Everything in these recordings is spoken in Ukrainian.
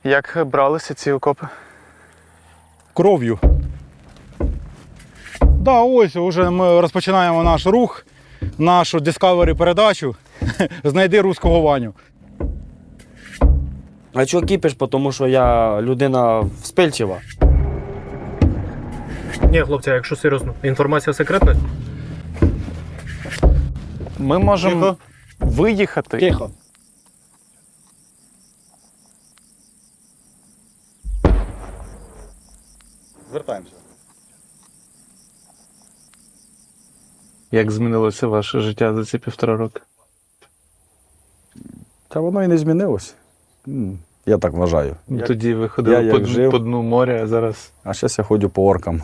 Як бралися ці окопи? Кров'ю. Да, ось вже ми розпочинаємо наш рух, нашу Discovery-передачу «Знайди руського Ваню». А чого кипиш? Тому що я людина вспильчива. Ні, хлопці, а якщо серйозно, інформація секретна? Ми можемо виїхати. Тихо. Звертаємося. Як змінилося ваше життя за ці 1,5 роки? Та воно і не змінилось. Я так вважаю. Тоді ви ходили жив. по дну моря, а зараз... А зараз я ходжу по оркам.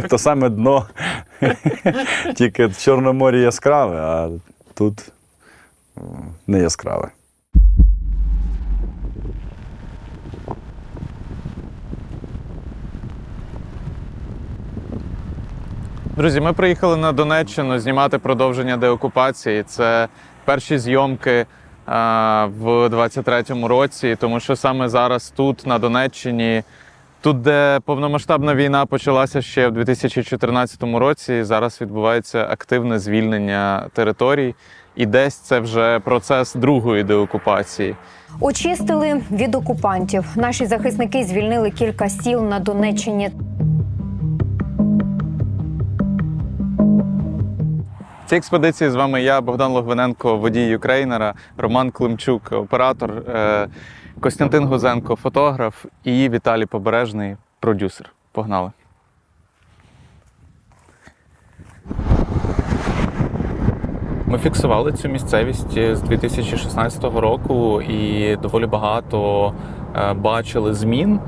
То саме дно. Тільки в Чорному морі яскраве, а тут не яскраве. Друзі, ми приїхали на Донеччину знімати продовження деокупації. Це перші зйомки в 23-му році, тому що саме зараз тут, на Донеччині, тут, де повномасштабна війна почалася ще в 2014 році, зараз відбувається активне звільнення територій. І десь це вже процес другої деокупації. Очистили від окупантів. Наші захисники звільнили кілька сіл на Донеччині. В цій експедиції з вами я, Богдан Логвиненко, водій Юкрейнера, Роман Климчук, оператор, Костянтин Гузенко, фотограф і Віталій Побережний, продюсер. Погнали! Ми фіксували цю місцевість з 2016 року і доволі багато бачили змін.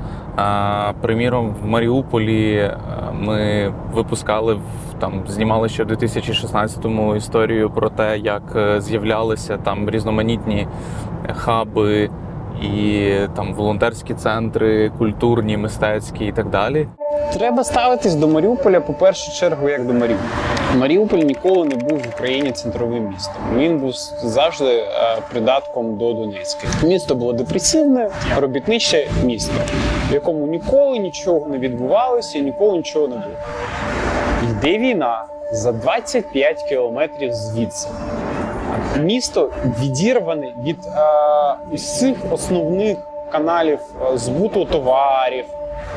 Приміром, в Маріуполі ми випускали, знімали ще в 2016-му історію про те, як з'являлися там різноманітні хаби і там волонтерські центри, культурні, мистецькі і так далі. Треба ставитись до Маріуполя, по першу чергу, як до Маріуполя. Маріуполь ніколи не був в Україні центровим містом. Він був завжди придатком до Донецька. Місто було депресивне, робітниче місто, в якому ніколи нічого не відбувалося і ніколи нічого не було. Йде війна за 25 кілометрів звідси. Місто відірване від усіх основних каналів збуту товарів,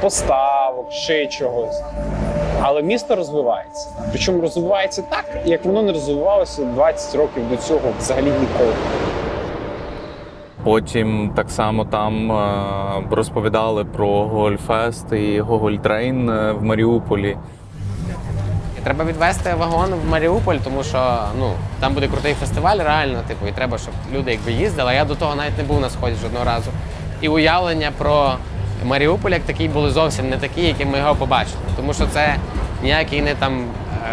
поставок, ще чогось. Але місто розвивається. Причому розвивається так, як воно не розвивалося 20 років до цього взагалі ніколи. Потім так само там розповідали про Гогольфест і Гогольтрейн в Маріуполі. Треба відвести вагон в Маріуполь, тому що там буде крутий фестиваль реально, і треба, щоб люди їздили. А я до того навіть не був на сході жодного разу. І уявлення про Маріуполь як такий були зовсім не такі, які ми його побачили. Тому що це ніякий не там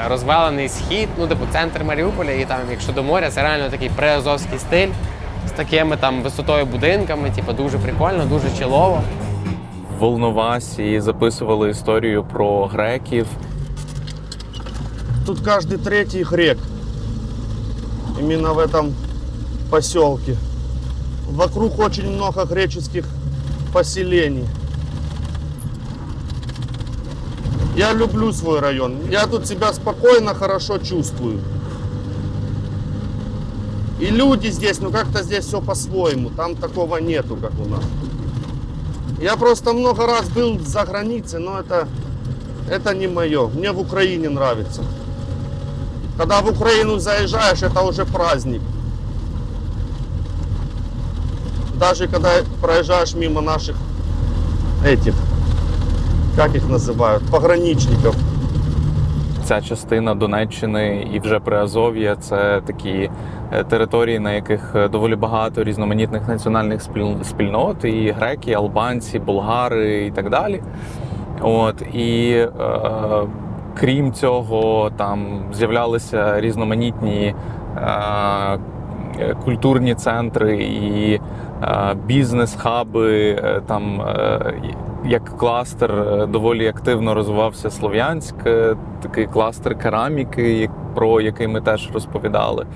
розвалений схід, центр Маріуполя, і там, якщо до моря, це реально такий приазовський стиль з такими там висотою будинками, дуже прикольно, дуже чилово. В Волновасі записували історію про греків. Тут каждый третий грек. Именно в этом поселке. Вокруг очень много греческих поселений. Я люблю свой район. Я тут себя спокойно, хорошо чувствую. И люди здесь, как-то здесь все по-своему. Там такого нету, как у нас. Я просто много раз был за границей, но это не мое. Мне в Украине нравится. Когда в Украину заезжаешь, это уже праздник. Даже когда проезжаешь мимо наших как их называют, пограничников. Ця частина Донеччини і вже Приазов'я – це такі території, на яких доволі багато різноманітних національних спільнот, і греки, і албанці, болгари і так далі. Крім цього, там з'являлися різноманітні культурні центри і бізнес-хаби, там як кластер доволі активно розвивався Слов'янськ, такий кластер кераміки, про який ми теж розповідали.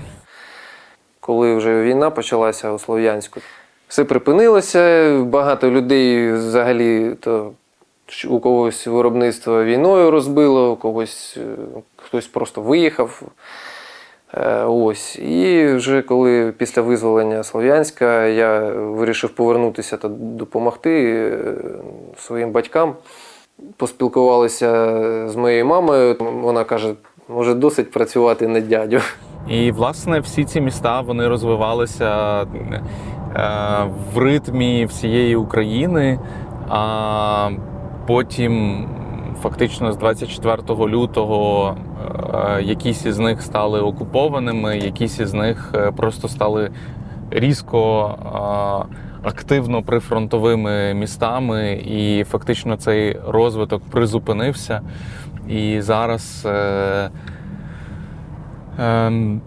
Коли вже війна почалася у Слов'янську, все припинилося. Багато людей взагалі то у когось виробництво війною розбило, у когось хтось просто виїхав. Ось. І вже коли після визволення Слов'янська я вирішив повернутися та допомогти своїм батькам. Поспілкувалися з моєю мамою. Вона каже, може досить працювати на дядю. І, власне, всі ці міста вони розвивалися в ритмі всієї України, а потім фактично з 24 лютого якісь із них стали окупованими, якісь із них просто стали різко активно прифронтовими містами, і фактично цей розвиток призупинився. І зараз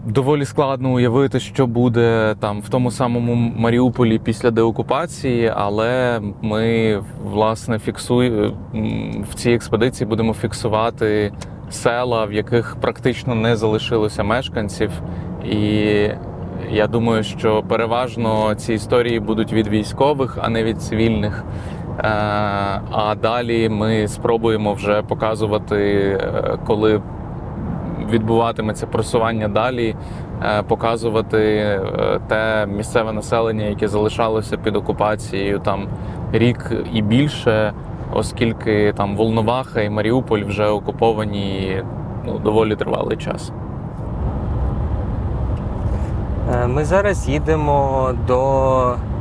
доволі складно уявити, що буде там в тому самому Маріуполі після деокупації, але ми, власне, в цій експедиції будемо фіксувати села, в яких практично не залишилося мешканців. І я думаю, що переважно ці історії будуть від військових, а не від цивільних. А далі ми спробуємо вже показувати, коли відбуватиметься просування далі, показувати те місцеве населення, яке залишалося під окупацією там рік і більше, оскільки там Волноваха і Маріуполь вже окуповані доволі тривалий час. Ми зараз їдемо до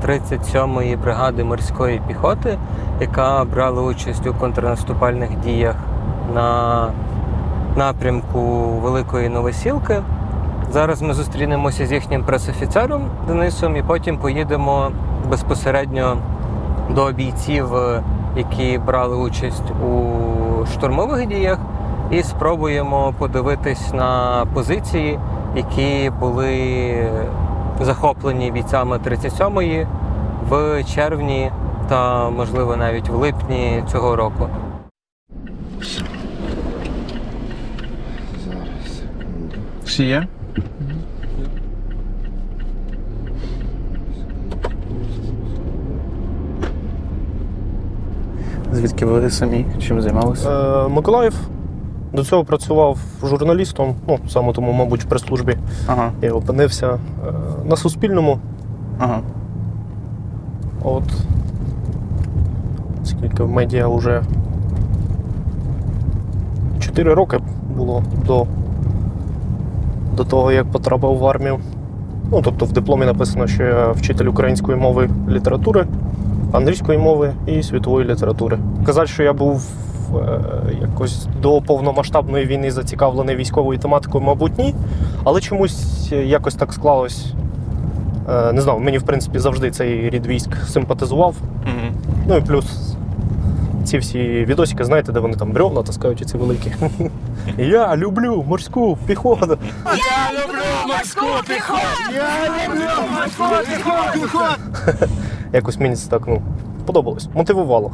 37-ї бригади морської піхоти, яка брала участь у контрнаступальних діях на напрямку Великої Новосілки. Зараз ми зустрінемося з їхнім пресофіцером Денисом і потім поїдемо безпосередньо до бійців, які брали участь у штурмових діях, і спробуємо подивитись на позиції, які були захоплені бійцями 37-ї в червні та, можливо, навіть в липні цього року. Всі є? Звідки ви самі? Чим займалися? Миколаїв. До цього працював журналістом, саме тому, мабуть, в прес-службі. Ага. Я опинився на Суспільному. Ага. От скільки в медіа вже 4 роки було до того, як потрапив в армію. Тобто в дипломі написано, що я вчитель української мови, літератури, англійської мови і світової літератури. Казати, що я був якось до повномасштабної війни зацікавлений військовою тематикою, мабуть, ні. Але чомусь якось так склалось. Не знаю, мені, в принципі, завжди цей рід військ симпатизував. Угу. І плюс ці всі відосики, знаєте, де вони там бревна таскають, ці великі. Я люблю морську піхоту. Я люблю морську піхоту! Я люблю морську піхоту! Якось мені це так, подобалось, мотивувало.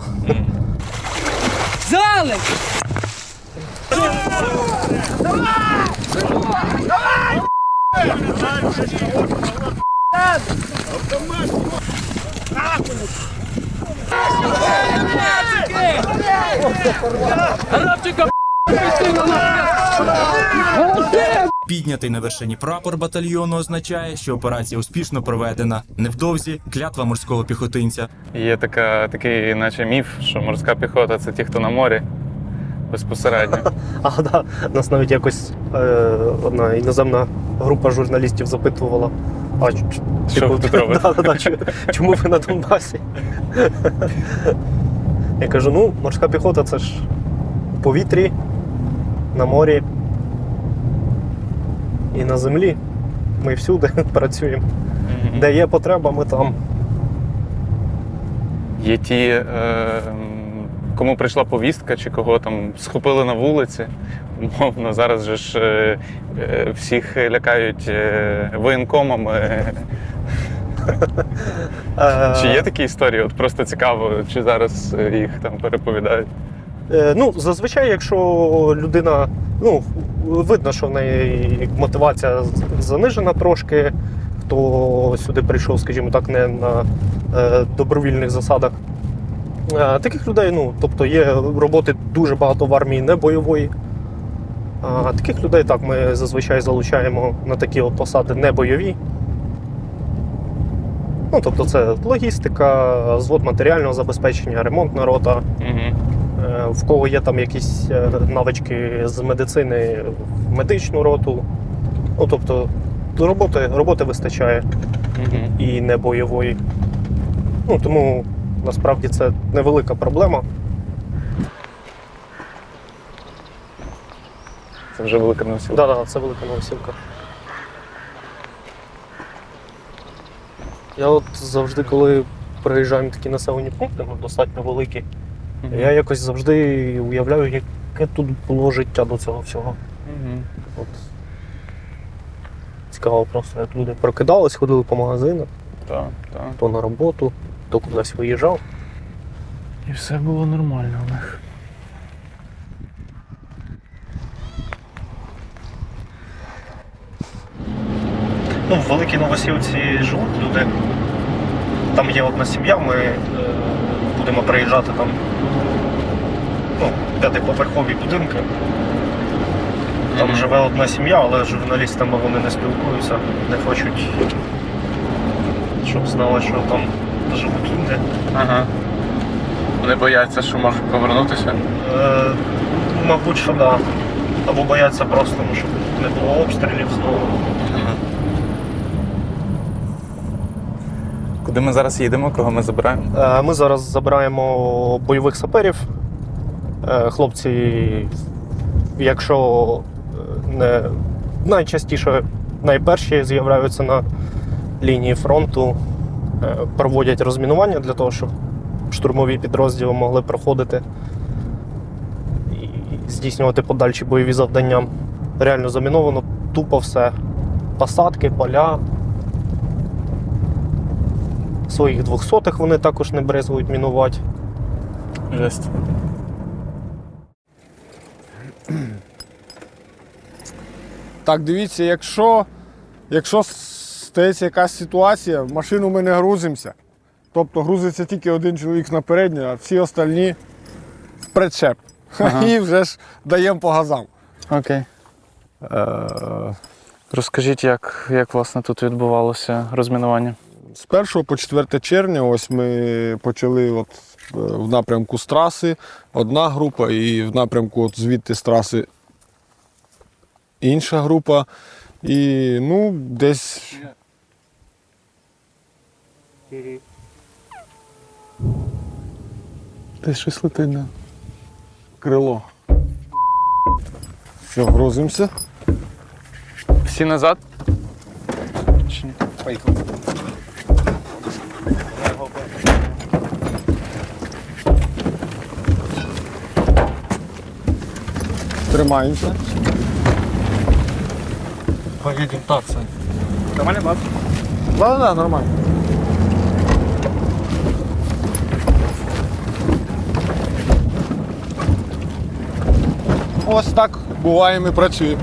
Зали! Піднятий на вершині прапор батальйону означає, що операція успішно проведена. Невдовзі клятва морського піхотинця. Є такий, наче міф, що морська піхота – це ті, хто на морі безпосередньо. Да, нас навіть якось одна іноземна група журналістів запитувала, що ви тут робите? Чому ви на Донбасі? Я кажу, морська піхота – це ж в повітрі, на морі і на землі. Ми всюди працюємо. Де є потреба, ми там. Є ті, кому прийшла повістка, чи кого там схопили на вулиці. Умовно, зараз же ж всіх лякають воєнкомами. Чи є такі історії? От просто цікаво, чи зараз їх там переповідають? Зазвичай, якщо людина, видно, що в неї мотивація занижена трошки, хто сюди прийшов, скажімо так, не на добровільних засадах. Таких людей, ну, тобто є роботи дуже багато в армії не бойової. Таких людей так ми зазвичай залучаємо на такі от посади не бойові. Ну, тобто це логістика, звод матеріального забезпечення, ремонтна рота. В кого є там якісь навички з медицини, в медичну роту. Ну, тобто роботи вистачає і не бойової. Ну, тому насправді це невелика проблема. Це вже велика новосілка. Так, це велика новосілка. Я от завжди, коли приїжджаю в такі населені пункти, ну, достатньо великі, я якось завжди уявляю, яке тут було життя до цього всього. От. Цікаво просто, як люди прокидались, ходили по магазинах, то на роботу, то кудись виїжджав. І все було нормально у них. Ну, в Великій Новосілці живуть люди. Там є одна сім'я, ми будемо приїжджати там, ну, 5-поверхові будинки. Там живе одна сім'я, але з журналістами вони не спілкуються, не хочуть, щоб знали, що там живуть люди. Вони бояться, що можуть повернутися? Мабуть, що так. Да. Або бояться просто, щоб не було обстрілів знову. Куди ми зараз їдемо? Кого ми забираємо? Ми зараз забираємо бойових саперів. Хлопці, якщо не найчастіше, найперші з'являються на лінії фронту, проводять розмінування для того, щоб штурмові підрозділи могли проходити і здійснювати подальші бойові завдання. Реально заміновано тупо все. Посадки, поля. Своїх 200-х вони також не брезгують мінувати. Жесть. Так, дивіться, якщо стається якась ситуація, в машину ми не грузимося. Тобто грузиться тільки один чоловік на передню, а всі остальні в причеп. І вже ж даємо по газам. Окей. Розкажіть, як власне тут відбувалося розмінування? З 1 по 4 червня ось ми почали от в напрямку з траси одна група і в напрямку от звідти з траси інша група. І ну, десь Десь щось летить, да. крило. Все, грузимося. Всі назад? Чи ні? Поїхали. Тримаємося. Поїдемо так, це. Нормально, баб? Да, нормально. Ось так буває, ми працюємо.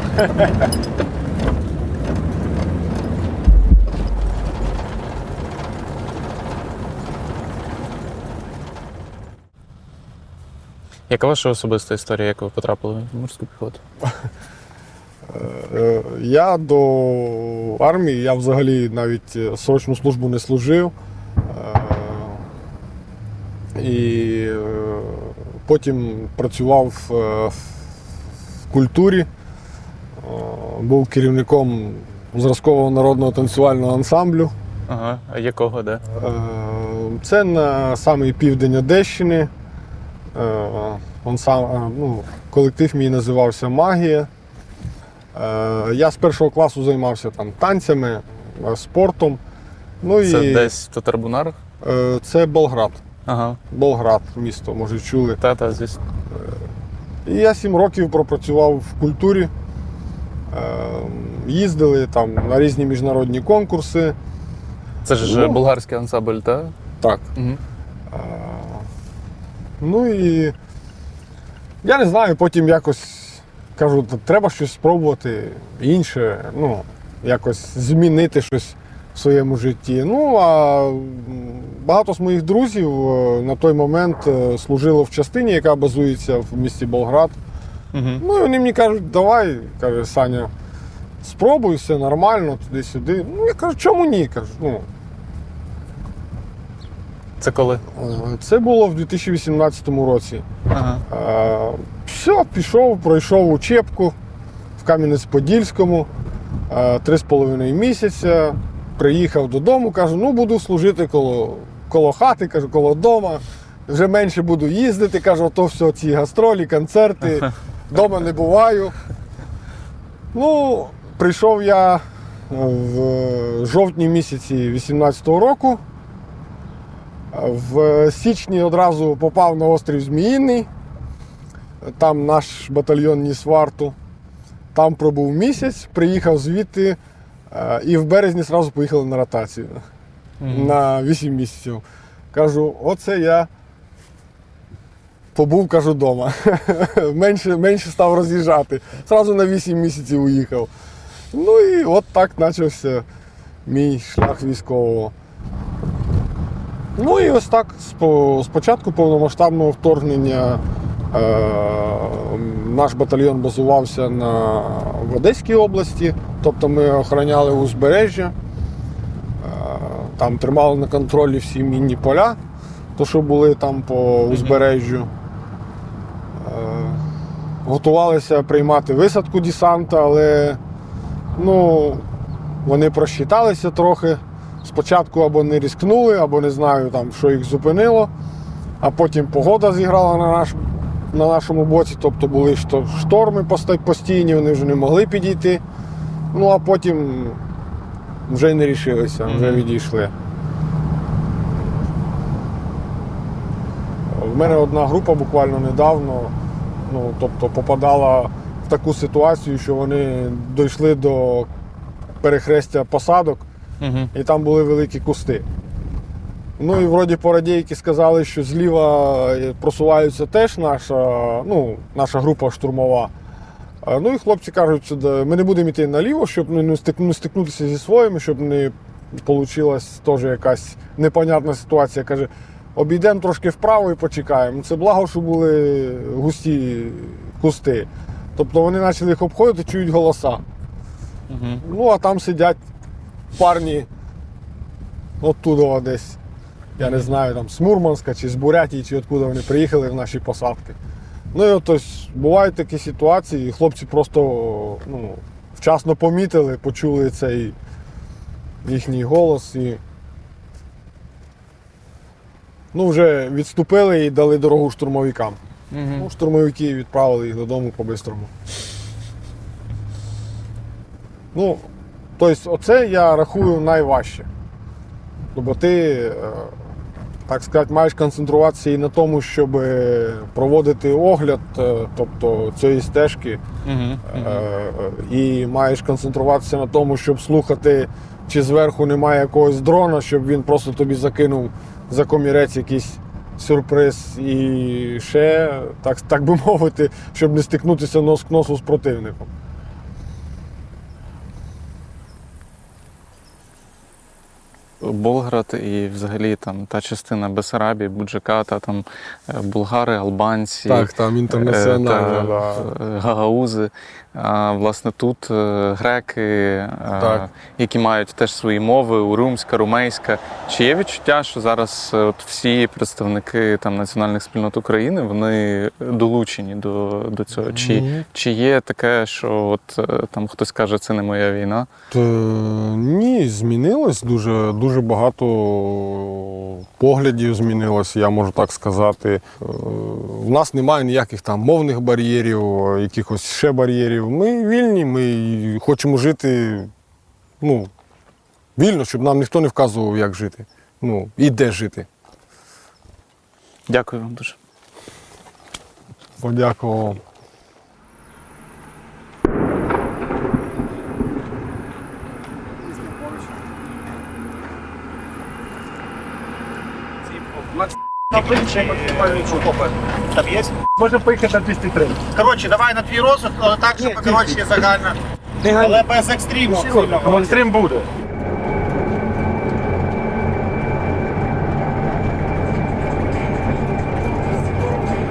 Яка ваша особиста історія, як ви потрапили в морську піхоту? Я до армії, я взагалі навіть срочну службу не служив. І потім працював в культурі, був керівником зразкового народного танцювального ансамблю. Ага, а якого, де? Це на самий південь Одещини. Колектив мій називався «Магія». Я з 1 класу займався там танцями, спортом. Ну, Це і десь в Татарбунарах? Це Болград. Ага. Болград, місто, може, чули. Та, звісно. І я 7 років пропрацював в культурі. Їздили там на різні міжнародні конкурси. Це ж болгарський ансамбль, так? Так. Угу. Ну і я не знаю, потім якось кажу, треба щось спробувати інше, ну, якось змінити щось в своєму житті. Ну, а багато з моїх друзів на той момент служило в частині, яка базується в місті Болград. Ну, і вони мені кажуть, давай, каже, Саня, спробуй, все нормально, туди-сюди. Ну, я кажу, чому ні? Кажу, ну. Це коли? Це було в 2018 році. Ага. Все, пішов, пройшов учебку в Кам'янець-Подільському, 3,5 місяця, приїхав додому, кажу, ну буду служити коло хати, кажу, коло дома, вже менше буду їздити, кажу, то все, ці гастролі, концерти, вдома не буваю. Ну, прийшов я в жовтні місяці 2018 року, в січні одразу попав на острів Зміїний, там наш батальйон ніс варту, там пробув місяць, приїхав звідти і в березні одразу поїхали на ротацію на 8 місяців. Кажу, оце я побув, кажу, вдома. менше став роз'їжджати. Зразу на 8 місяців уїхав. Ну і от так почався мій шлях військового. Ну і ось так, з початку повномасштабного вторгнення наш батальйон базувався в Одеській області, тобто ми охороняли узбережжя, там тримали на контролі всі мінні поля, то що були там по узбережжю. Готувалися приймати висадку десанта, але ну, вони просчиталися трохи. Спочатку або не ризикнули, або не знаю, там, що їх зупинило, а потім погода зіграла на нашому боці, тобто були шторми постійні, вони вже не могли підійти. Ну а потім вже не рішилися, вже відійшли. В мене одна група буквально недавно, ну, тобто попадала в таку ситуацію, що вони дійшли до перехрестя посадок, і там були великі кусти. Ну і вроді порадійки сказали, що зліва просуваються теж наша група штурмова. Ну і хлопці кажуть, що ми не будемо йти наліво, щоб не стикнутися зі своїми, щоб не вийшла теж якась непонятна ситуація. Каже, обійдемо трошки вправо і почекаємо. Це благо, що були густі кусти. Тобто вони почали їх обходити, чують голоса. Ну а там сидять парні оттуда десь, я не знаю, там з Мурманська чи з Бурятії, чи откуда вони приїхали в наші посадки. Ну і от ось бувають такі ситуації, і хлопці просто вчасно помітили, почули цей їхній голос і вже відступили і дали дорогу штурмовикам. Ну, штурмовики відправили їх додому по-бистрому. Ну, тобто оце я рахую найважче. Бо ти, так сказати, маєш концентруватися і на тому, щоб проводити огляд, тобто цієї стежки, і маєш концентруватися на тому, щоб слухати, чи зверху немає якогось дрона, щоб він просто тобі закинув за комірець якийсь сюрприз і ще, так би мовити, щоб не стикнутися нос к носу з противником. Болград і взагалі там та частина Бессарабії, Буджаката, там булгари, албанці, Так, там інтернаціональні, гагаузи. Власне, тут греки, які мають теж свої мови, урумська, румейська. Чи є відчуття, що зараз от всі представники там національних спільнот України, вони долучені до цього? Чи є таке, що от там хтось каже, це не моя війна? Ні, змінилось дуже багато поглядів змінилось, я можу так сказати. В нас немає ніяких там мовних бар'єрів, якихось ще бар'єрів. Ми вільні, ми хочемо жити вільно, щоб нам ніхто не вказував, як жити. І де жити. Дякую вам дуже. Подякував. Там є? Можемо поїхати на 203. Коротше, давай на твій розсуд, але так, щоб загально. Але без екстриму. Екстрим буде.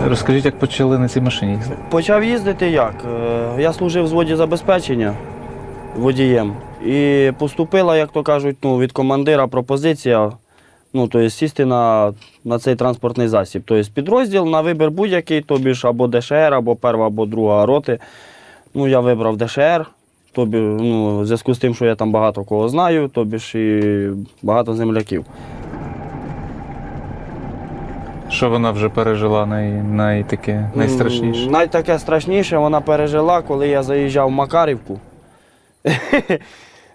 Розкажіть, як почали на цій машині їздити? Почав їздити як? Я служив в взводі забезпечення водієм. І поступила, як то кажуть, від командира пропозиція, тобто сісти на цей транспортний засіб. Тобто підрозділ на вибір будь-який, тобі ж або ДШР, або перша, або друга роти. Я вибрав ДШР, в зв'язку з тим, що я там багато кого знаю, тобі ж і багато земляків. Що вона вже пережила найстрашніше? Найтаке страшніше вона пережила, коли я заїжджав в Макарівку.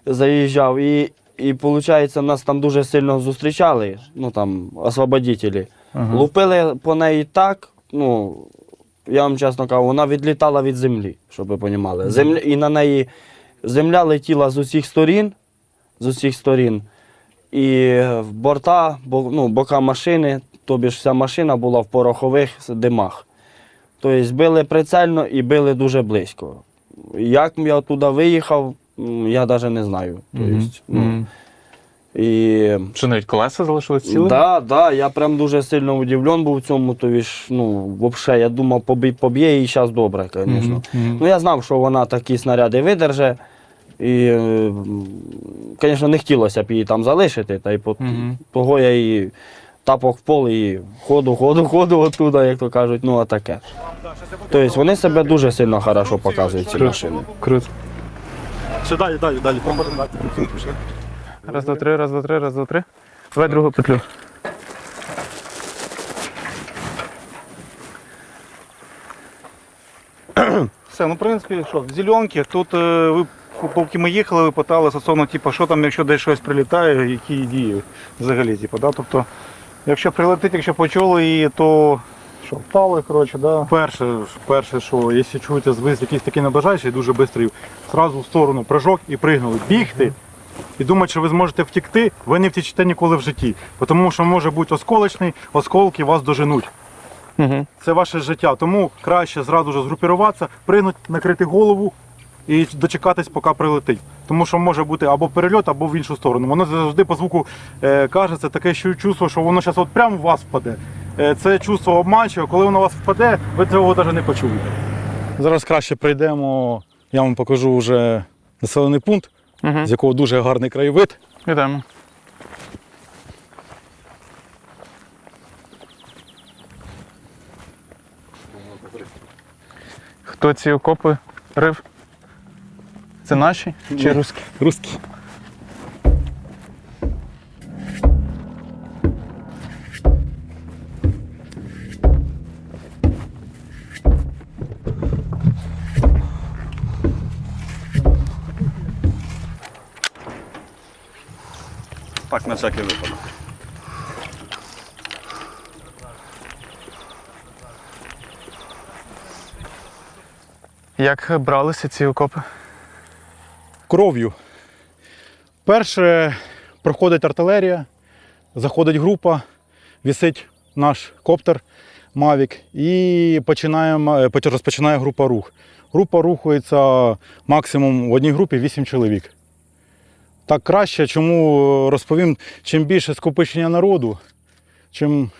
Заїжджав і виходить, нас там дуже сильно зустрічали, освободителі. Лупили по неї так, я вам чесно кажу, вона відлітала від землі, щоб ви розуміли. І на неї земля летіла з усіх сторін. І в бока машини, тобі ж вся машина була в порохових димах. Тобто били прицельно і били дуже близько. Як я туди виїхав, я навіть не знаю. Що, навіть колеса залишились цілими? Так, я прям дуже сильно удивлен був в цьому, взагалі, я думав, поб'є її зараз добре, звісно. Я знав, що вона такі снаряди видерже, і, звісно, не хотілося б її там залишити, та й того я її тапок в пол і ходу оттуда, як то кажуть, таке. Тобто вони себе дуже сильно хорошо показують, ці машини. Круто. Ще далі. Раз, два, три. Давай другу петлю. Все, в принципі, що, зеленки, тут ви, поки ми їхали, ви питали стосовно, що там, якщо десь щось прилітає, які дії взагалі, Тобто, якщо прилетить, якщо почули її, то що, впали, да? Перше, що, якщо чуєте звук якийсь такий наближаючий, дуже швидкий, одразу в сторону прыжок і пригнули. Бігти і думати, що ви зможете втекти, ви не втечете ніколи в житті. Тому що може бути осколочний, осколки вас доженуть. Це ваше життя, тому краще зразу ж згрупіруватися, пригнути, накрити голову і дочекатись, поки прилетить. Тому що може бути або перельот, або в іншу сторону. Воно завжди по звуку каже, це таке чувство, що воно зараз прямо в вас впаде. Це чувство обманчиве, коли воно у вас впаде, ви цього навіть не почуєте. Зараз краще прийдемо, я вам покажу вже населений пункт, з якого дуже гарний краєвид. Йдемо. Хто ці окопи рив? Це наші чи русські? Русські. Так, на всякий випадок. Як бралися ці окопи? Кров'ю. Перше проходить артилерія, заходить група, висить наш коптер Mavic і розпочинає група рух. Група рухається максимум в одній групі 8 чоловік. Так краще, чому розповім, чим більше скопичення народу, чим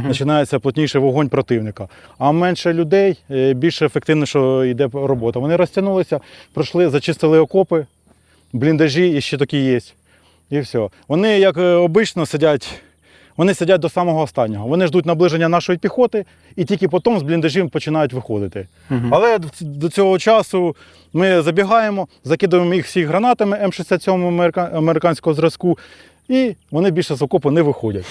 починається плотніший вогонь противника. А менше людей, більше ефективніше йде робота. Вони розтягнулися, пройшли, зачистили окопи, бліндажі і ще такі є. І все. Вони, як обично, сидять до самого останнього. Вони ждуть наближення нашої піхоти і тільки потім з бліндажів починають виходити. Але до цього часу ми забігаємо, закидуємо їх всіх гранатами М67 американського зразку, і вони більше з окопу не виходять.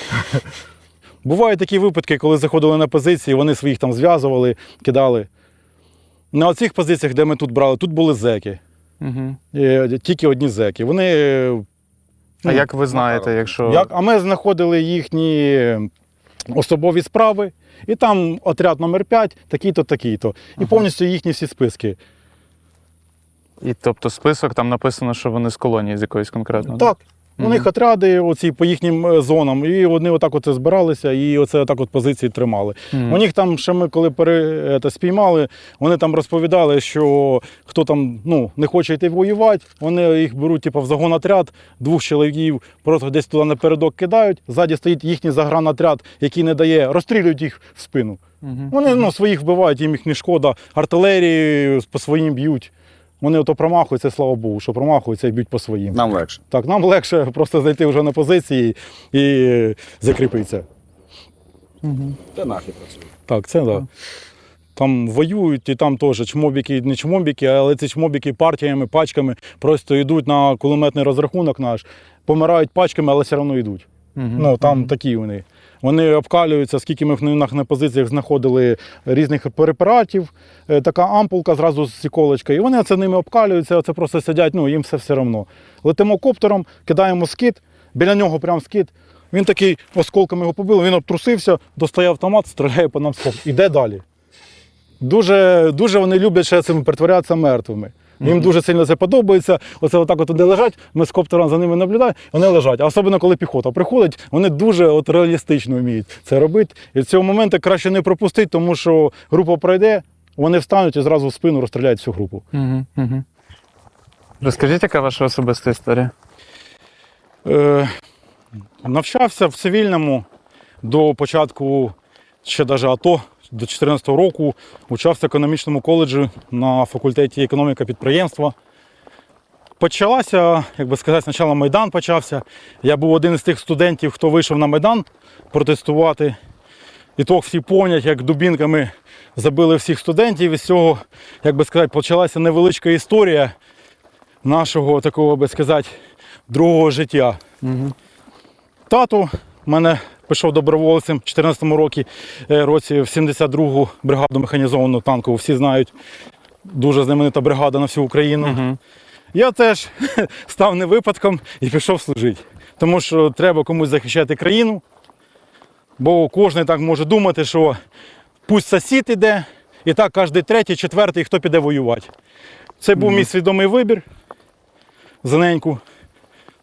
Бувають такі випадки, коли заходили на позиції, вони своїх там зв'язували, кидали. На оцих позиціях, де ми тут брали, тут були зеки. Тільки одні зеки. Вони... А як ви знаєте, якщо... А ми знаходили їхні особові справи, і там отряд номер 5, такий-то, такий-то. І повністю їхні всі списки. І тобто список, там написано, що вони з колонії з якоїсь конкретної? Так. У них отряди оці по їхнім зонам, і вони отак от збиралися і оце отак от позиції тримали. У них там ще ми коли спіймали, вони там розповідали, що хто там не хоче йти воювати, вони їх беруть типу, в загонотряд, 2 чоловіків просто десь туди напередок кидають, ззаді стоїть їхній загранотряд, який не дає, розстрілюють їх в спину. Вони своїх вбивають, їм їх не шкода, артилерії по своїм б'ють. Вони ото промахуються, слава Богу, що промахуються і б'ють по своїм. Нам легше. Так, нам легше просто зайти вже на позиції і закріпитися. Це наші працюють. Так, це так. Да. Там воюють, і там теж чмобіки, не чмобіки, але ці чмобіки партіями, пачками просто йдуть на кулеметний розрахунок наш, помирають пачками, але все одно йдуть. Там такі вони. Вони обкалюються, скільки ми в них на позиціях знаходили різних препаратів, така ампулка зразу з сіколочкою, і вони оце ними обкалюються, оце просто сидять, їм все одно. Летимо коптером, кидаємо скид, біля нього прям скид, він такий, осколками його побили, він обтрусився, достає автомат, стріляє по нам скоп, іде далі. Дуже вони люблять ще цим притворятися мертвими. Їм дуже сильно це подобається. Оце отак от вони лежать, ми з коптером за ними наблюдаємо, вони лежать. А особливо, коли піхота приходить, вони дуже реалістично вміють це робити. І в цього моменту краще не пропустити, тому що група пройде, вони встануть і зразу в спину розстріляють всю групу. Розкажіть, яка ваша особиста історія? Навчався в цивільному до початку ще навіть АТО. До 2014 року учався в економічному коледжі на факультеті економіка підприємства. Почалася, як би сказати, спочатку Майдан почався. Я був один із тих студентів, хто вийшов на Майдан протестувати. І то всі понять, як дубінками забили всіх студентів. І з цього, як би сказати, почалася невеличка історія нашого такого, би сказати, другого життя. Тато в мене пішов добровольцем в 2014 році в 72-гу бригаду механізовану танкову. Всі знають, дуже знаменита бригада на всю Україну. Я теж став не випадком і пішов служити. Тому що треба комусь захищати країну, бо кожен так може думати, що пусть сусід іде, і так кожен третій, четвертий, хто піде воювати. Це був мій свідомий вибір, зеленьку.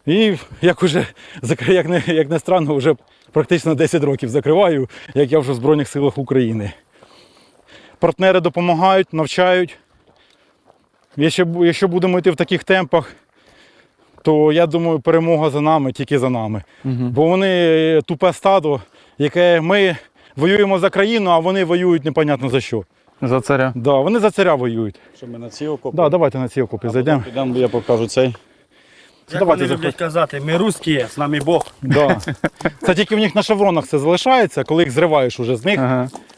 І як не странно, вже практично 10 років закриваю, як я вже в Збройних силах України. Партнери допомагають, навчають. Якщо будемо йти в таких темпах, то я думаю, перемога за нами, тільки за нами. Бо вони тупе стадо, яке ми воюємо за країну, а вони воюють непонятно за що. За царя? Да, вони за царя воюють. Що ми на ці окопи? Да, давайте на ці окопи зайдемо. Підемо, я покажу цей. Як вони люблять казати, ми русські, з нами Бог. Да. Це тільки в них на шевронах це залишається, коли їх зриваєш уже з них.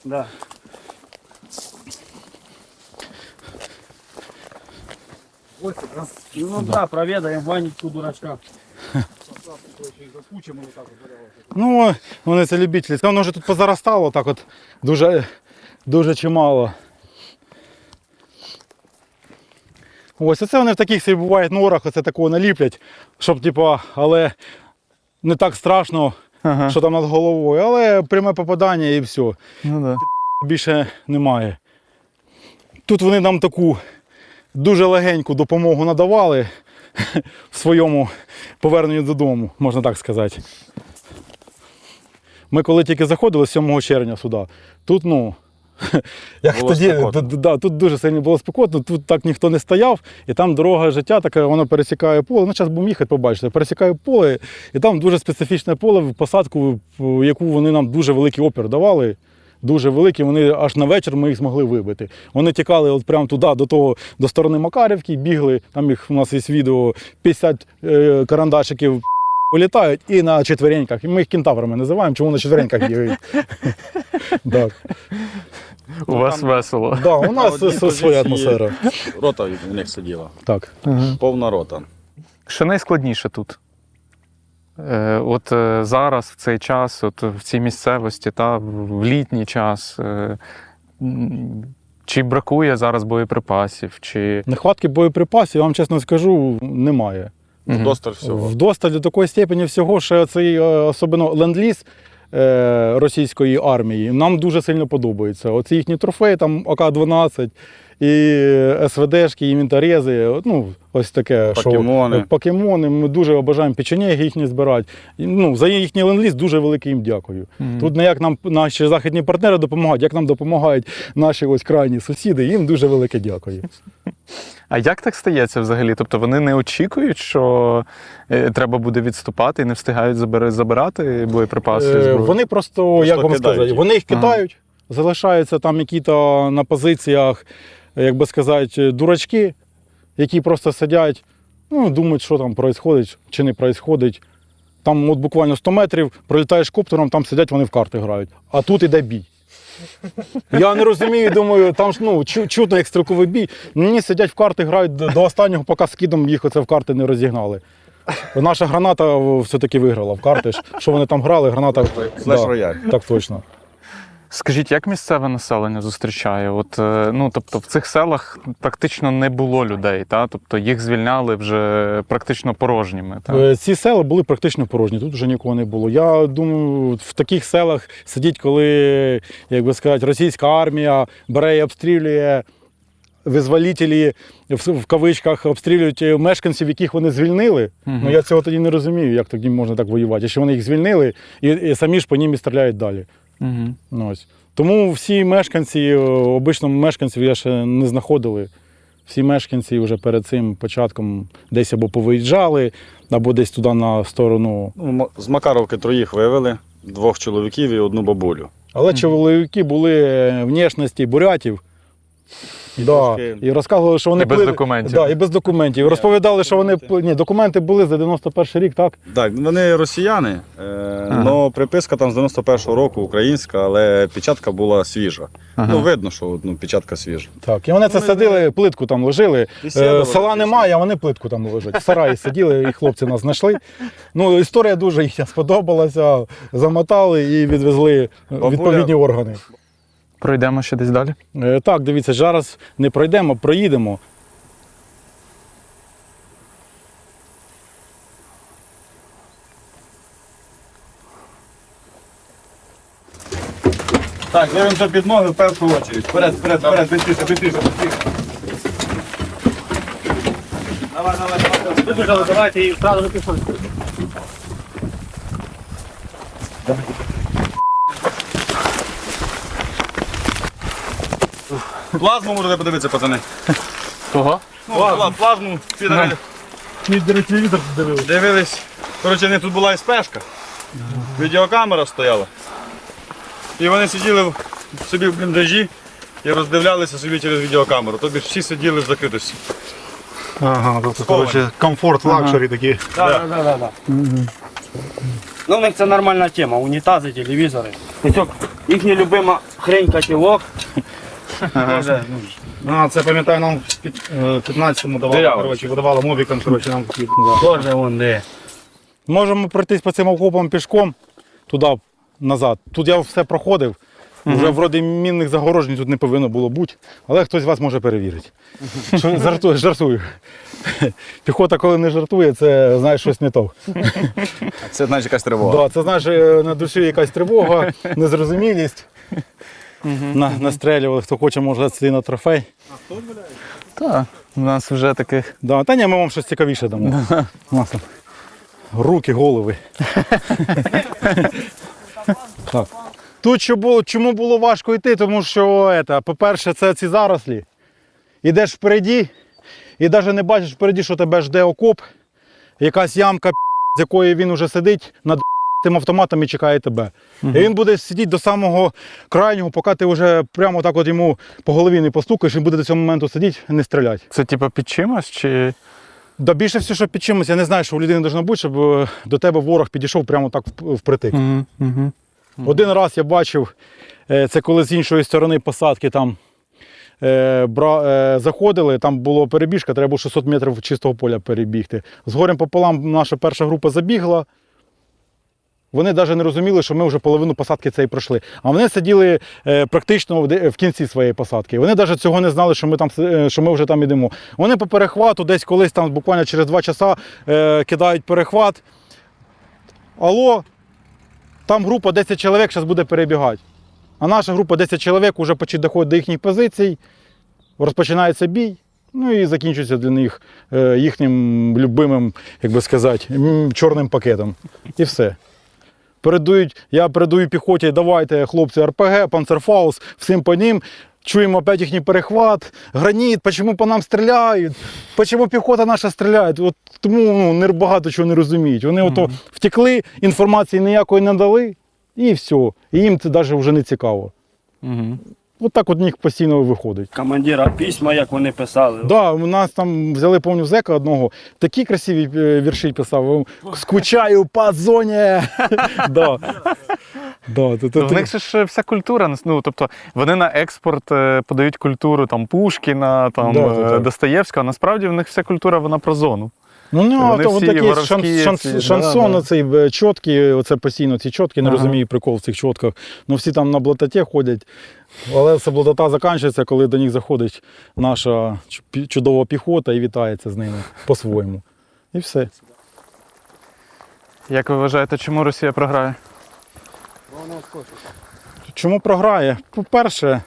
Да. Ось якраз проведаємо Ванечку дурачка. Вони це любителі. Це воно вже тут позаростало так от дуже чимало. Ось оце вони в таких собі бувають норах, оце такого наліплять, щоб але не так страшно, що там над головою, але пряме попадання і все. Більше немає. Тут вони нам таку дуже легеньку допомогу надавали в своєму поверненню додому, можна так сказати. Ми коли тільки заходили 7 червня сюди, тут тут дуже сильно було спекотно, тут так ніхто не стояв, і там дорога життя така, вона пересікає поле. Зараз будемо їхати, побачите, пересікає поле, і там дуже специфічне поле, в посадку, в яку вони нам дуже великий опір давали. Дуже великі, вони аж на вечір ми їх змогли вибити. Вони тікали от прямо туди, до сторони Макарівки, бігли, там їх у нас є відео, 50 карандашиків вилітають і на четвереньках. Ми їх кентаврами називаємо, чому на четвереньках бігають. У вас весело. Так, у нас своя атмосфера. Рота у них сиділа. Так. Повна рота. Що найскладніше тут? От зараз, в цей час, от в цій місцевості, в літній час, чи бракує зараз боєприпасів? Чи... Нехватки боєприпасів, я вам чесно скажу, немає. Вдосталь всього. Вдосталь до такої степені всього, що цей особливо ленд-ліз, російської армії, нам дуже сильно подобається. Оці їхні трофеї, там АК-12, і СВДшки, і мінторези, ну, ось таке. Покемони. Що, покемони, ми дуже обожаємо печенеги їхні збирати. І, ну, за їхній ленд-ліз дуже великий їм дякую. Тут не як нам наші західні партнери допомагають, як нам допомагають наші ось крайні сусіди, їм дуже велике дякую. А як так стається взагалі? Тобто вони не очікують, що треба буде відступати і не встигають забирати боєприпаси? зброю? Вони просто, як вам сказати, їх. вони їх кидають, залишаються там які-то на позиціях, як би сказати, дурачки, які просто сидять, ну, думають, що там відбувається чи не відбувається. Там от буквально 100 метрів, пролітаєш коптером, там сидять, вони в карти грають. А тут іде бій. Я не розумію, думаю, там ж ну, чутно, як стрілковий бій. Мені сидять в карти, грають до останнього, поки скидом їх оце в карти не розігнали. Наша граната все-таки виграла в карти. Що вони там грали, граната... Флеш-рояль. Так точно. Скажіть, як місцеве населення зустрічає? От, ну, тобто в цих селах практично не було людей, та? Тобто їх звільняли вже практично порожніми. Та? Ці села були практично порожні, тут вже нікого не було. Я думаю, в таких селах сидіть, коли, як би сказати, російська армія бере і обстрілює визволителі, в кавичках, обстрілюють мешканців, яких вони звільнили. Ну я цього тоді не розумію, як тоді можна так воювати. Якщо вони їх звільнили і самі ж по ним і стріляють далі. Ну, ось. Тому всі мешканці, обично мешканців я ще не знаходили. Всі мешканці вже перед цим початком десь або повиїжджали, або десь туди на сторону. Ну, з Макаровки 3 вивели, 2 чоловіків і 1 бабулю. Але чоловіки були внешності бурятів. Да. І розказували, що вони І без документів. Да, і без документів. Розповідали, що вони документи були за 91 рік, так? Так, вони росіяни, але приписка там з 91-го року українська, але печатка була свіжа. Ну, видно, що печатка свіжа. Так, і вони це садили, плитку там ложили. Села немає, а вони плитку там лежать. В сараї сиділи, і хлопці нас знайшли. Ну, історія дуже їхня сподобалася. Замотали і відвезли відповідні органи. Пройдемо ще десь далі? Так, дивіться, зараз не пройдемо, проїдемо. Так, дивимося під ноги в першу чергу. Вперед, бистріше. Давай. Выбежали, давайте и сразу же пішли. Плазму можете подивитися, пацани. Кого? Ну, плазму. Всі Телевізор дивилися. дивились. Коротше, в них тут була СПшка. Відеокамера стояла. І вони сиділи собі в бліндажі і роздивлялися собі через відеокамеру. Тобі ж всі сиділи в закритості. Ага, тобто, коротше, комфорт, лакшері такі. Так. Ну, в них це нормальна тема. Унітази, телевізори. Їхня любима хрень котілок. Це пам'ятаю, нам в 15-му давали, коротше, видавали мобікам, коротше, нам такі. Боже, вон де. Можемо пройтись по цим окопам пішком, туди, назад. Тут я все проходив. Вже вроді мінних загорожень тут не повинно було бути, але хтось з вас може перевірити. Жартую. Піхота, коли не жартує, це, знаєш, щось не то. Це значить якась тривога. Да, це, знаєш, на душі якась тривога, незрозумілість. Настрелювали, хто хоче, може сюди на трофей. Так, у нас вже таких. Да, та ні, ми вам щось цікавіше дамо. У нас там руки, голови. Так. Тут чому було важко йти, тому що, по-перше, це ці зарослі. Ідеш впереді і навіть не бачиш впереді, що тебе жде окоп, якась ямка, з якої він уже сидить над тим автоматом і чекає тебе. І він буде сидіти до самого крайнього, поки ти вже прямо так от йому по голові не постукаєш, він буде до цього моменту сидіти і не стріляти. Це типу під чимось чи. Да, більше все, що під чимось. Я не знаю, що у людини повинно бути, щоб до тебе ворог підійшов прямо так впритик. Один раз я бачив, це коли з іншої сторони посадки там заходили, там була перебіжка, треба було 600 метрів чистого поля перебігти. З горем пополам наша перша група забігла. Вони навіть не розуміли, що ми вже половину посадки цієї пройшли. А вони сиділи практично в кінці своєї посадки. Вони навіть цього не знали, що ми вже там йдемо. Вони по перехвату десь колись там буквально через 2 часа кидають перехват. Алло, там група 10 чоловік зараз буде перебігати. А наша група 10 чоловік вже почти доходить до їхніх позицій, розпочинається бій, ну і закінчується для них їхнім любимим, як би сказати, чорним пакетом. І все. Я передаю піхоті, давайте, хлопці, РПГ, Панцерфаус, всім по ним. Чуємо опять їхній перехват, граніт, чому по нам стріляють, чому піхота наша стріляє. От тому багато чого не розуміють. Вони ото втекли, інформації ніякої не дали, і все. І їм це навіть вже не цікаво. От так от у них постійно виходить. Командира письма, як вони писали. Так, да, у нас там взяли, пам'ятаю, зека одного, такі красиві вірші писав. Скучаю по зоні. В них ж вся культура, ну, тобто вони на експорт подають культуру там, Пушкіна, там, Достоєвського, а насправді в них вся культура вона про зону. Ну, то такий шансон, оцей чоткий, оце постійно ці чотки, не розумію прикол в цих чотках. Ну всі там на блатоті ходять, але ця блатота закінчується, коли до них заходить наша чудова піхота і вітається з ними по-своєму. І все. Як ви вважаєте, чому Росія програє? Чому програє? По-перше,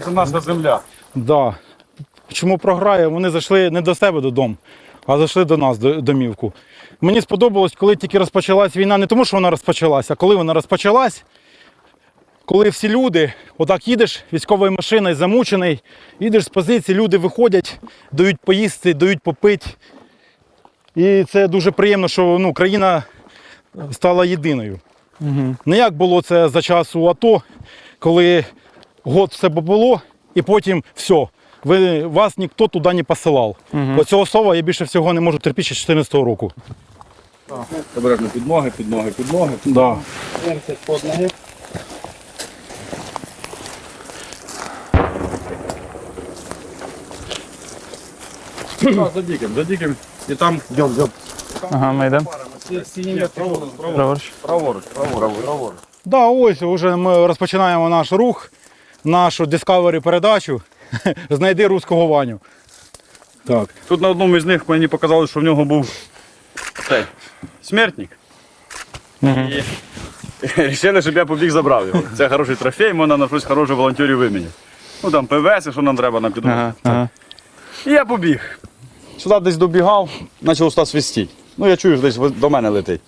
Це наша земля. да. Чому програє? Вони зайшли не до себе додому, а зайшли до нас, до домівку. Мені сподобалось, коли тільки розпочалась війна, не тому, що вона розпочалася, а коли вона розпочалась, коли всі люди, отак їдеш військовою машиною, замучений, їдеш з позиції, люди виходять, дають поїсти, дають попити. І це дуже приємно, що країна стала єдиною. Не як було це за часу АТО, коли год все було, і потім все. Вас ніхто туди не посилав. Оцього слова я більше всього не можу терпіти з 2014 року. Обережно під ноги. Да. За диким. І там Ага, ми йдемо. праворуч. Да, ось вже ми розпочинаємо наш рух, нашу Discovery передачу «Знайди руського Ваню». Так. Тут на одному із них мені показали, що в нього був цей смертник. І вирішили, щоб я побіг забрав його. Це хороший трофей, можна на щось хороше волонтерів виміняти. Ну там ПВС, що нам треба на підмогу. І я побіг. Сюди десь добігав, почав уста свистіти. Ну я чую, що десь до мене летить.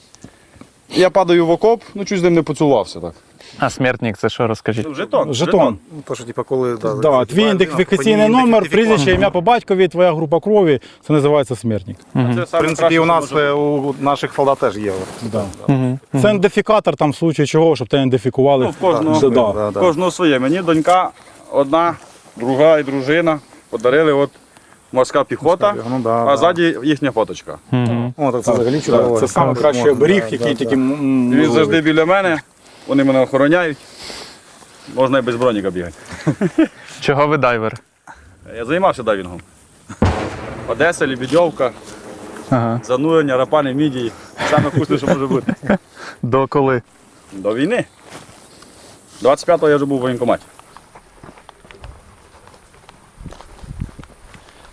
Я падаю в окоп, чуть з ним не поцілувався так. А смертник це що, розкажіть? Жетон. То, що, коли, Да, твій ідентифікаційний номер, прізвище, ім'я по батькові, твоя група крові, це називається смертник. В принципі, у нас, у наших солдат теж є. Да. Це ідентифікатор, там, в случаї чого, щоб тебе ідентифікували. В кожного своє. Мені донька одна, друга і дружина подарили морська піхота, а ззаді їхня фоточка. Це взагалі чудово. Це найкращий оберіг, який тільки Він завжди біля мене, вони мене охороняють. Можна і без броніка бігати. Чого ви дайвер? Я займався дайвінгом. Одеса, Лебедівка, занурення, рапани, мідії. Саме вкусне, що може бути. До коли? До війни. 25-го я вже був в воєнкоматі.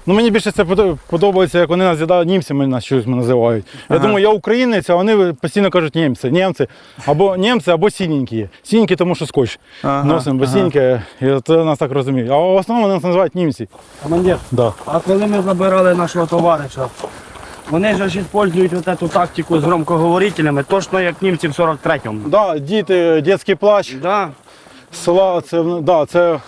Мені більше це подобається, як вони нас німцями нас щось називають. Я думаю, я українець, а вони постійно кажуть німці. Або синенькі. Синенькі, тому що скотч носимо, бо синеньке, і це нас так розуміють. А в основному нас називають німці. Командир, а коли ми забирали нашого товариша, вони ж використовують цю тактику з громкоговорителями, точно як німці в 43-му. Так, діти, дитячий плач. Села, це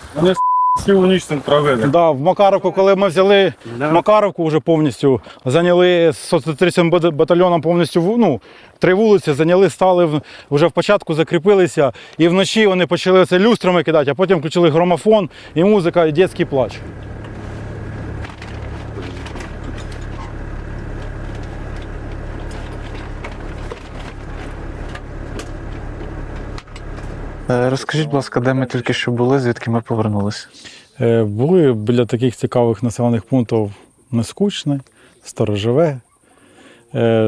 Цілу ніч там травили. Да, в Макаровку, коли ми взяли Макаровку вже повністю, зайняли з 133-м батальйоном повністю 3 вулиці, зайняли, стали вже в початку, закріпилися. І вночі вони почали це люстрами кидати, а потім включили грамофон і музика, і дитячий плач. Розкажіть, будь ласка, де ми тільки що були, звідки ми повернулися? Були біля таких цікавих населених пунктів Нескучне, Сторожове.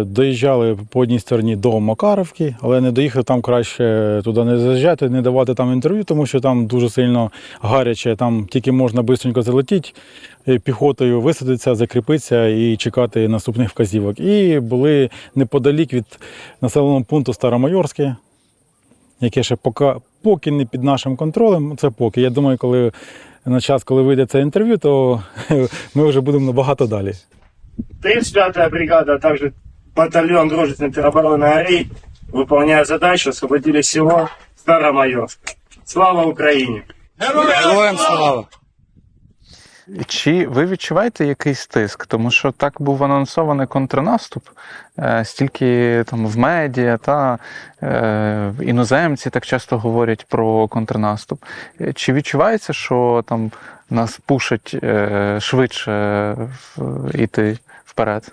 Доїжджали по одній стороні до Макаровки, але не доїхали, там краще туди не заїжджати, не давати там інтерв'ю, тому що там дуже сильно гаряче, там тільки можна швидко залетіти піхотою, висадитися, закріпитися і чекати наступних вказівок. І були неподалік від населеного пункту Старомайорське. яке ще поки не під нашим контролем. Це поки. Я думаю, коли на час, коли вийде це інтерв'ю, то ми вже будемо набагато далі. 35-я бригада, а также батальон дружественной теробороны АРИ, выполняя задачу, освободили село Старомайорск. Слава Україні! Героям слава! Чи ви відчуваєте якийсь тиск? Тому що так був анонсований контрнаступ, стільки там в медіа та іноземці так часто говорять про контрнаступ. Чи відчувається, що там нас пушать швидше йти вперед?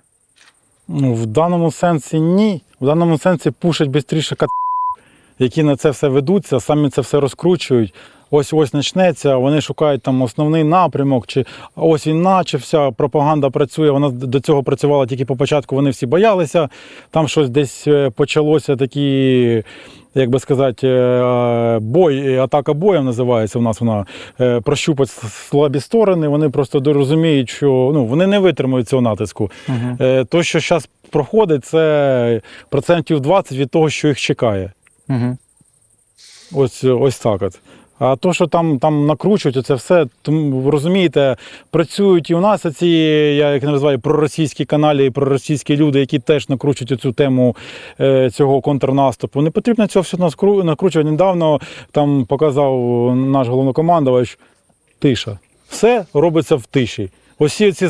Ну, в даному сенсі ні. В даному сенсі пушать швидше які на це все ведуться, самі це все розкручують. Ось почнеться, вони шукають там основний напрямок, чи ось він начався, пропаганда працює, вона до цього працювала тільки по початку, вони всі боялися, там щось десь почалося такі, як би сказати, атака боєм називається у нас вона, прощупать слабі сторони, вони просто розуміють, що вони не витримують цього натиску. То, що зараз проходить, це 20% від того, що їх чекає. Ось так от. А то, що там накручують, це все, тому, розумієте, працюють і у нас ці, я як називаю, проросійські канали і проросійські люди, які теж накручують цю тему цього контрнаступу. Не потрібно цього все накручувати. Недавно там показав наш головнокомандувач, тиша. Все робиться в тиші. Усі ці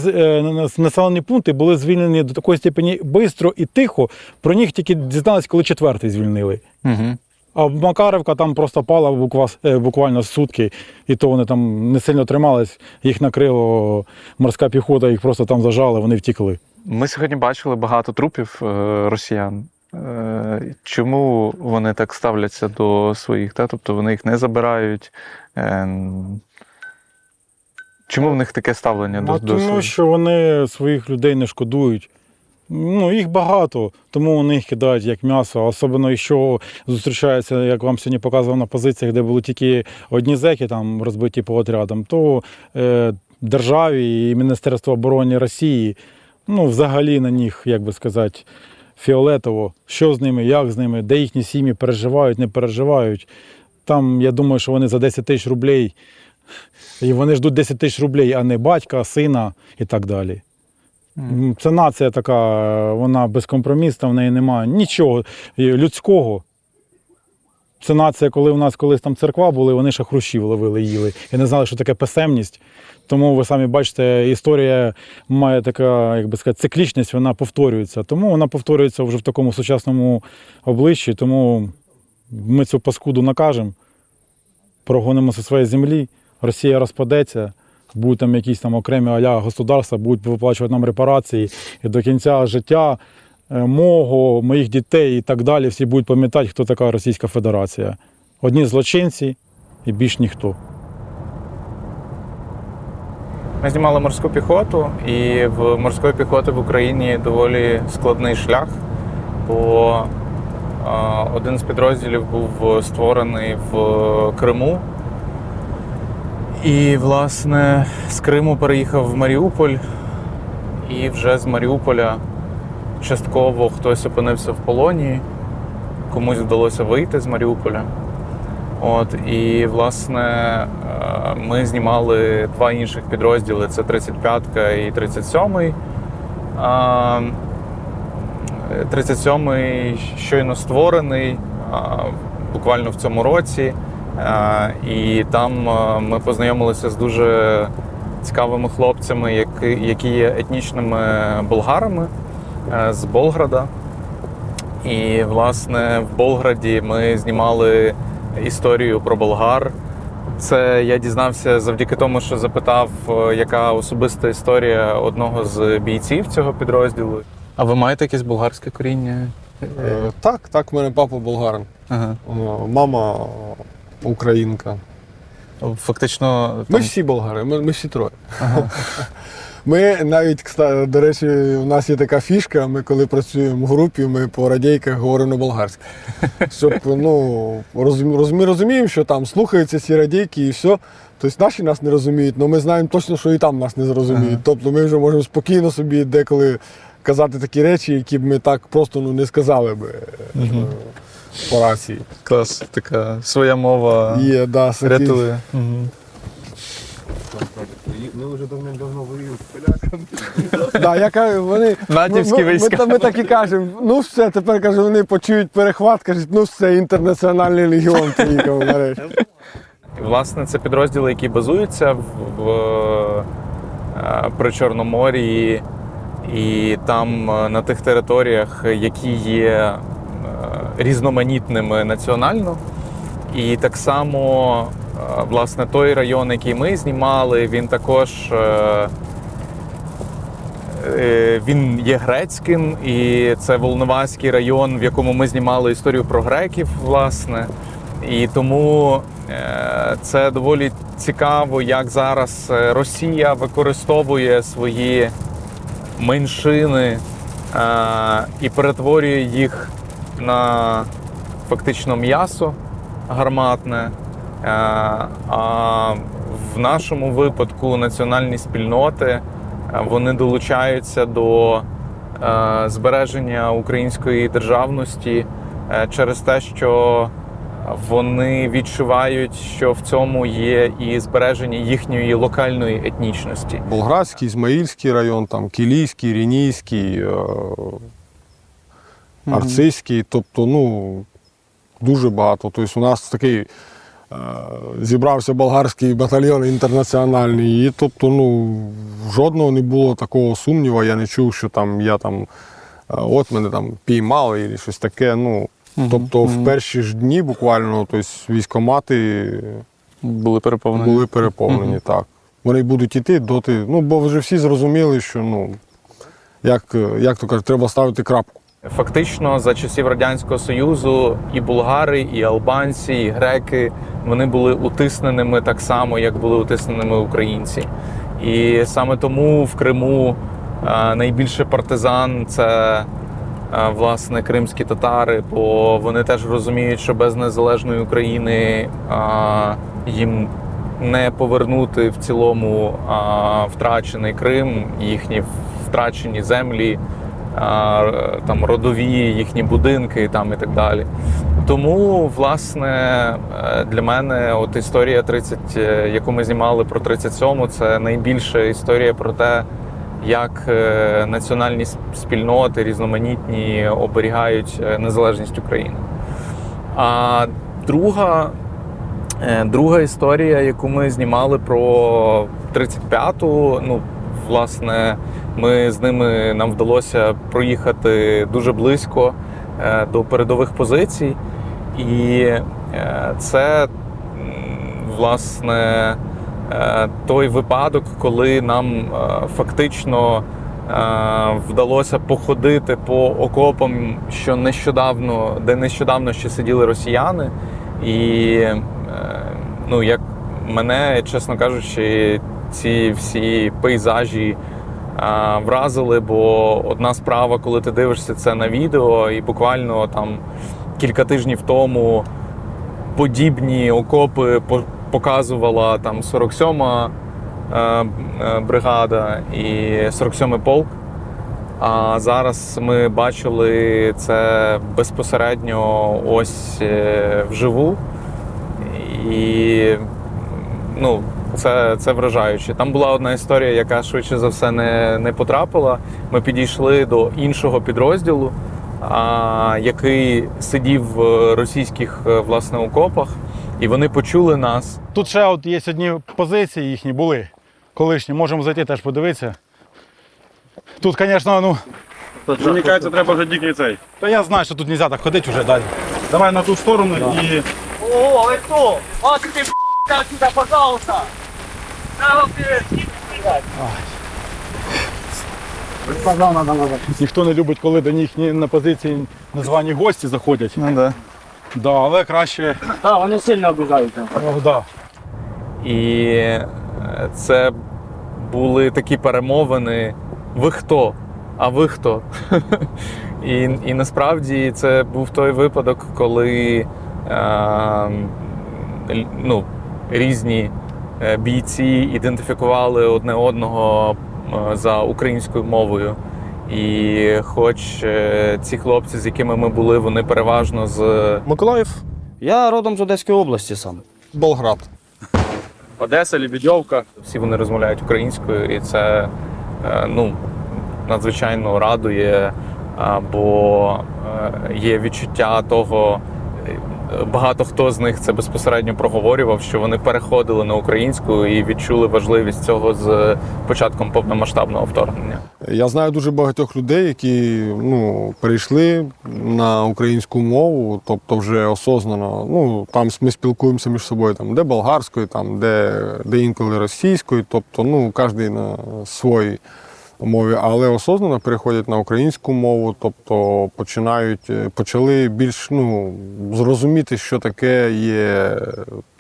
населені пункти були звільнені до такої степені швидко і тихо, про них тільки дізнались, коли 4-й звільнили. А Макарівка там просто пала буквально сутки, і то вони там не сильно тримались, їх накрило морська піхота, їх просто там зажали, вони втікли. Ми сьогодні бачили багато трупів росіян. Чому вони так ставляться до своїх? Тобто вони їх не забирають? Чому в них таке ставлення до своїх? Тому що вони своїх людей не шкодують. Їх багато, тому вони їх кидають як м'ясо. Особливо, якщо зустрічаються, як вам сьогодні показував на позиціях, де були тільки одні зеки там розбиті по отрядам, то державі і Міністерство оборони Росії, взагалі на них, як би сказати, фіолетово. Що з ними, як з ними, де їхні сім'ї переживають, не переживають. Там, я думаю, що вони за 10 тисяч рублей, і вони ждуть 10 тисяч рублей, а не батька, сина і так далі. Це нація така, вона безкомпромісна, в неї немає нічого людського. Це нація, коли у нас колись там церква були, вони ще хрущів ловили, їли. І не знали, що таке писемність. Тому ви самі бачите, історія має така, як би сказати, циклічність, вона повторюється. Тому вона повторюється вже в такому сучасному обличчі. Тому ми цю паскуду накажемо, прогонимо зі своєї землі, Росія розпадеться. Будуть там якісь там окремі а-ля государства, будуть виплачувати нам репарації, і до кінця життя моїх дітей і так далі всі будуть пам'ятати, хто така Російська Федерація. Одні злочинці і більш ніхто. Ми знімали морську піхоту, і в морської піхоти в Україні доволі складний шлях, бо один з підрозділів був створений в Криму. І, власне, з Криму переїхав в Маріуполь, і вже з Маріуполя частково хтось опинився в полоні, комусь вдалося вийти з Маріуполя. І, власне, ми знімали два інших підрозділи, це 35-ка і 37-й. 37-й щойно створений, буквально в цьому році. І там ми познайомилися з дуже цікавими хлопцями, які є етнічними болгарами з Болграда. І, власне, в Болграді ми знімали історію про болгар. Це я дізнався завдяки тому, що запитав, яка особиста історія одного з бійців цього підрозділу. А ви маєте якесь болгарське коріння? Так, в мене папа болгарин. Мама українка. Фактично... Ми всі болгари, ми всі троє. Ми навіть, до речі, у нас є така фішка, ми коли працюємо в групі, ми по радійках говоримо болгарськи. Щоб, ми розуміємо, що там слухаються ці радійки і все. Тобто наші нас не розуміють, але ми знаємо точно, що і там нас не зрозуміють. Тобто ми вже можемо спокійно собі деколи казати такі речі, які б ми так просто не сказали би. по рації. Клас, така своя мова Є, да, рятує. Ми вже давно воюємо з поляками. Да, я кажу, вони, Натівські війська. ми так і кажемо, ну все, тепер кажу, вони почують перехват, кажуть, ну все, інтернаціональний легіон приїхав нарешті. Власне, це підрозділи, які базуються при Чорномор'ї і там на тих територіях, які є різноманітними національно. І так само, власне, той район, який ми знімали, він також він є грецьким, і це Волноваський район, в якому ми знімали історію про греків, власне. І тому це доволі цікаво, як зараз Росія використовує свої меншини і перетворює їх на фактично м'ясо гарматне. А в нашому випадку національні спільноти вони долучаються до збереження української державності через те, що вони відчувають, що в цьому є і збереження їхньої локальної етнічності. Болградський, Ізмаїльський район, там Кілійський, Рінійський, Арцизький, тобто, ну, дуже багато. Тобто у нас такий зібрався болгарський батальйон інтернаціональний, і тобто, ну, жодного не було такого сумніву, я не чув, що там я там, от мене там піймали, і щось таке, ну, тобто в перші ж дні буквально, тобто військкомати були переповнені. Так. Вони будуть йти доти, ну, бо вже всі зрозуміли, що, ну, як то кажуть, треба ставити крапку. Фактично, за часів Радянського Союзу і булгари, і албанці, і греки, вони були утисненими так само, як були утисненими українці. І саме тому в Криму найбільше партизан – це, власне, кримські татари, бо вони теж розуміють, що без незалежної України їм не повернути в цілому втрачений Крим, їхні втрачені землі, там родові їхні будинки там, і так далі. Тому, власне, для мене от історія 30, яку ми знімали про 37-му, це найбільша історія про те, як національні спільноти різноманітні оберігають незалежність України. А друга історія, яку ми знімали про 35-ту, ну, власне, нам вдалося проїхати дуже близько до передових позицій. І це, власне, той випадок, коли нам фактично вдалося походити по окопам, де нещодавно ще сиділи росіяни. І, ну, як мене, чесно кажучи, ці всі пейзажі вразили, бо одна справа, коли ти дивишся це на відео, і буквально там кілька тижнів тому подібні окопи показувала там 47-ма бригада і 47-й полк. А зараз ми бачили це безпосередньо ось вживу. І, ну, це вражаюче. Там була одна історія, яка швидше за все не потрапила. Ми підійшли до іншого підрозділу, який сидів в російських, власне, окопах, і вони почули нас. Тут ще от є одні позиції їхні були, колишні, можемо зайти теж подивитися. Тут, звісно, ну... Мені кажеться, треба вже дикий цей. Та я знаю, що тут не можна так ходити вже далі. Давай на ту сторону і... О, вы кто? Вот ты, сюда, пожалуйста! Ніхто не любить, коли до них на позиції незвані гості заходять. Ну, да. Да, але краще... А, вони сильно обіжаються. Да. І це були такі перемовини: ви хто? А ви хто? І насправді це був той випадок, коли ну, різні бійці ідентифікували одне одного за українською мовою. І хоч ці хлопці, з якими ми були, вони переважно з Миколаїв. Я родом з Одеської області сам. Болград. Одеса, Лебедівка, всі вони розмовляють українською, і це надзвичайно радує, бо є відчуття того, багато хто з них це безпосередньо проговорював, що вони переходили на українську і відчули важливість цього з початком повномасштабного вторгнення. Я знаю дуже багатьох людей, які перейшли на українську мову, тобто вже осознано. Там ми спілкуємося між собою, там, де болгарською, там, де інколи російською, тобто кожен на своїй мові, але осознано переходять на українську мову, тобто почали більш зрозуміти, що таке є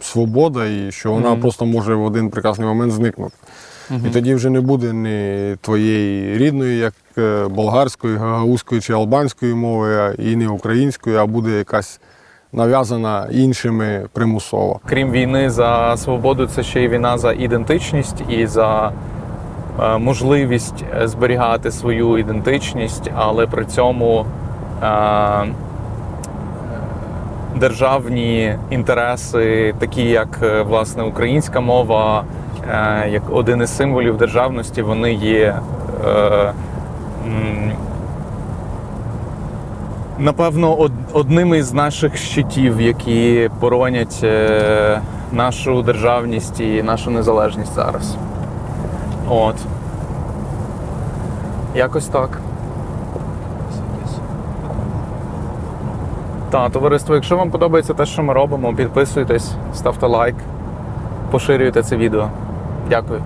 свобода і що вона просто може в один прекрасний момент зникнути. І тоді вже не буде ні твоєї рідної, як болгарської, гагаузької чи албанської мови, і не української, а буде якась нав'язана іншими примусово. Крім війни за свободу, це ще й війна за ідентичність і за можливість зберігати свою ідентичність, але при цьому державні інтереси, такі як власне українська мова, як один із символів державності, вони є напевно одним із наших щитів, які боронять нашу державність і нашу незалежність зараз. От. Якось так. Товариство, якщо вам подобається те, що ми робимо, підписуйтесь, ставте лайк, поширюйте це відео. Дякую.